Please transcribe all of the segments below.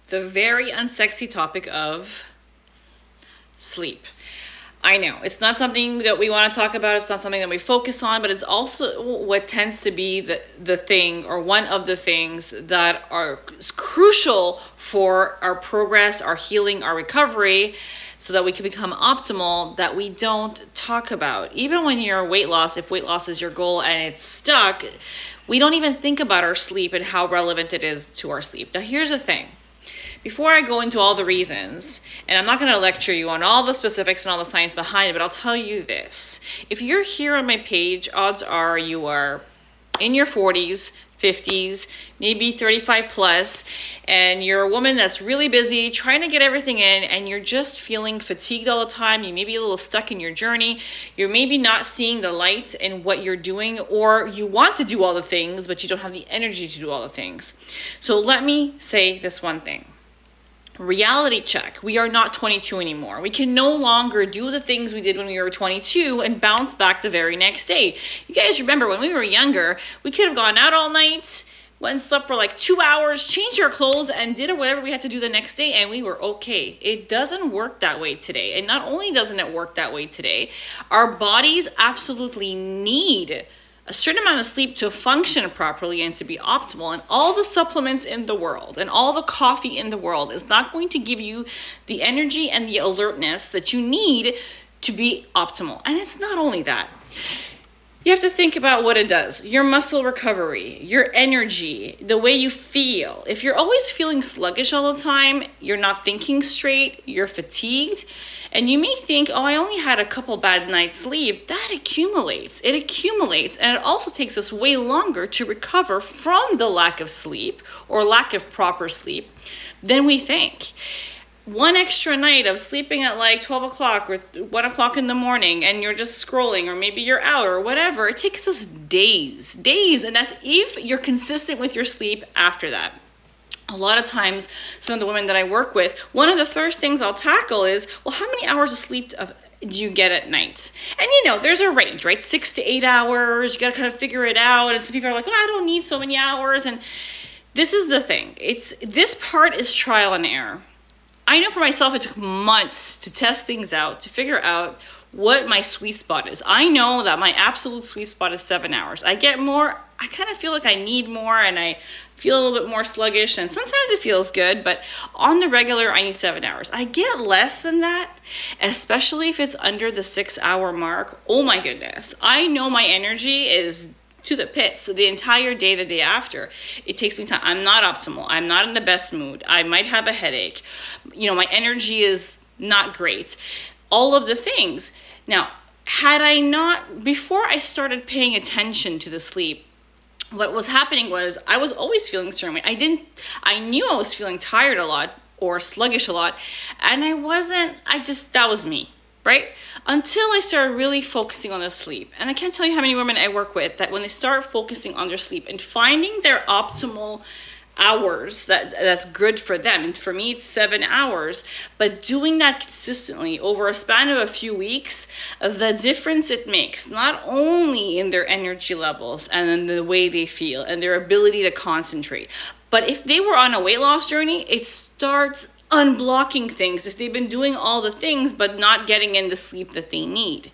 the very unsexy topic of sleep. I know it's not something that we want to talk about. It's not something that we focus on, but it's also what tends to be the thing, or one of the things that are crucial for our progress, our healing, our recovery, so that we can become optimal, that we don't talk about. Even when you're weight loss, if weight loss is your goal and it's stuck, we don't even think about our sleep and how relevant it is to our sleep. Now, here's the thing. Before I go into all the reasons, and I'm not going to lecture you on all the specifics and all the science behind it, but I'll tell you this. If you're here on my page, odds are you are in your 40s, 50s, maybe 35 plus, and you're a woman that's really busy trying to get everything in, and you're just feeling fatigued all the time. You may be a little stuck in your journey. You're maybe not seeing the light in what you're doing, or you want to do all the things, but you don't have the energy to do all the things. So let me say this one thing. Reality check. We are not 22 anymore. We can no longer do the things we did when we were 22 and bounce back the very next day. You guys remember when we were younger, we could have gone out all night, went and slept for like 2 hours, changed our clothes, and did whatever we had to do the next day, and we were okay. It doesn't work that way today. And not only doesn't it work that way today, our bodies absolutely need a certain amount of sleep to function properly and to be optimal. And all the supplements in the world and all the coffee in the world is not going to give you the energy and the alertness that you need to be optimal. And it's not only that. You have to think about what it does. Your muscle recovery, your energy, the way you feel. If you're always feeling sluggish all the time, you're not thinking straight, you're fatigued, and you may think, oh, I only had a couple bad nights sleep. That accumulates. It accumulates, and it also takes us way longer to recover from the lack of sleep or lack of proper sleep than we think. One extra night of sleeping at like 12 o'clock or 1 o'clock in the morning, and you're just scrolling, or maybe you're out or whatever, it takes us days. And that's if you're consistent with your sleep after that. A lot of times, some of the women that I work with, one of the first things I'll tackle is, well, how many hours of sleep do you get at night? And there's a range, right? 6 to 8 hours. You got to kind of figure it out. And some people are like, oh, I don't need so many hours. And this is the thing. This part is trial and error. I know for myself, it took months to test things out, to figure out what my sweet spot is. I know that my absolute sweet spot is 7 hours. I get more, I kind of feel like I need more, and I feel a little bit more sluggish, and sometimes it feels good, but on the regular, I need 7 hours. I get less than that, especially if it's under the 6 hour mark. Oh my goodness. I know my energy is to the pits. So the entire day, the day after, it takes me time. I'm not optimal. I'm not in the best mood. I might have a headache. My energy is not great. All of the things. Now, before I started paying attention to the sleep, what was happening was I was always feeling a certain way. I knew I was feeling tired a lot or sluggish a lot, and that was me. Right? Until I started really focusing on the sleep. And I can't tell you how many women I work with that when they start focusing on their sleep and finding their optimal hours that's good for them. And for me, it's 7 hours. But doing that consistently over a span of a few weeks, the difference it makes, not only in their energy levels and in the way they feel and their ability to concentrate, but if they were on a weight loss journey, it starts unblocking things if they've been doing all the things but not getting in the sleep that they need.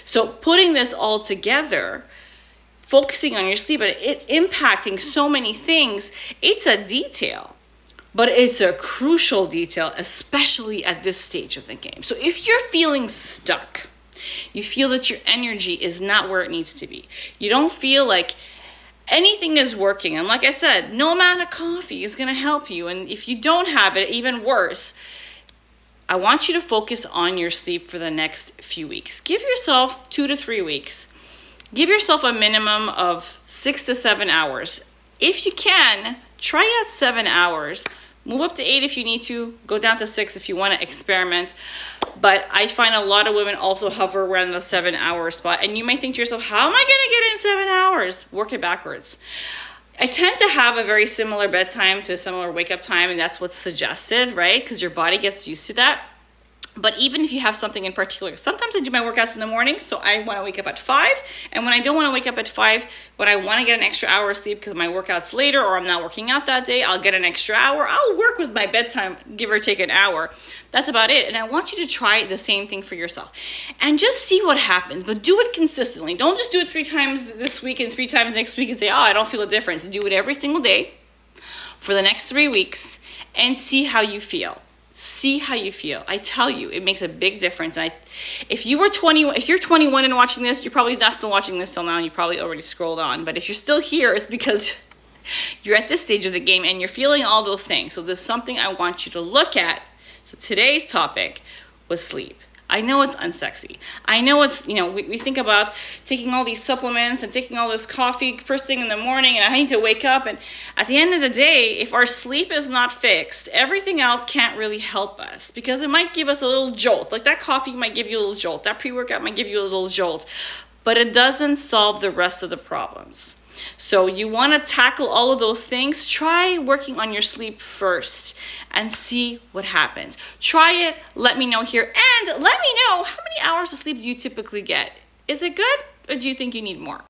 So putting this all together, focusing on your sleep and it impacting so many things, it's a detail, but it's a crucial detail, especially at this stage of the game. So if you're feeling stuck, you feel that your energy is not where it needs to be, you don't feel like anything is working. And like I said, no amount of coffee is going to help you. And if you don't have it, even worse, I want you to focus on your sleep for the next few weeks. Give yourself 2 to 3 weeks. Give yourself a minimum of 6 to 7 hours. If you can, try out 7 hours. Move up to 8 if you need to. Go down to 6 if you want to experiment. But I find a lot of women also hover around the 7 hour spot. And you might think to yourself, how am I going to get in 7 hours? Work it backwards. I tend to have a very similar bedtime to a similar wake up time. And that's what's suggested, right? Because your body gets used to that. But even if you have something in particular, sometimes I do my workouts in the morning, so I want to wake up at 5. And when I don't want to wake up at 5, when I want to get an extra hour of sleep because my workout's later or I'm not working out that day, I'll get an extra hour. I'll work with my bedtime, give or take an hour. That's about it. And I want you to try the same thing for yourself. And just see what happens, but do it consistently. Don't just do it 3 times this week and 3 times next week and say, oh, I don't feel a difference. Do it every single day for the next 3 weeks and see how you feel. See how you feel. I tell you, it makes a big difference. And if you're 21 and watching this, you're probably not still watching this till now, and you probably already scrolled on. But if you're still here, it's because you're at this stage of the game and you're feeling all those things. So there's something I want you to look at. So today's topic was sleep. I know it's unsexy. I know it's, we think about taking all these supplements and taking all this coffee first thing in the morning, and I need to wake up. And at the end of the day, if our sleep is not fixed, everything else can't really help us, because it might give us a little jolt. Like that coffee might give you a little jolt. That pre-workout might give you a little jolt, but it doesn't solve the rest of the problems. So you want to tackle all of those things. Try working on your sleep first and see what happens. Try it. Let me know here. And let me know, how many hours of sleep do you typically get? Is it good, or do you think you need more?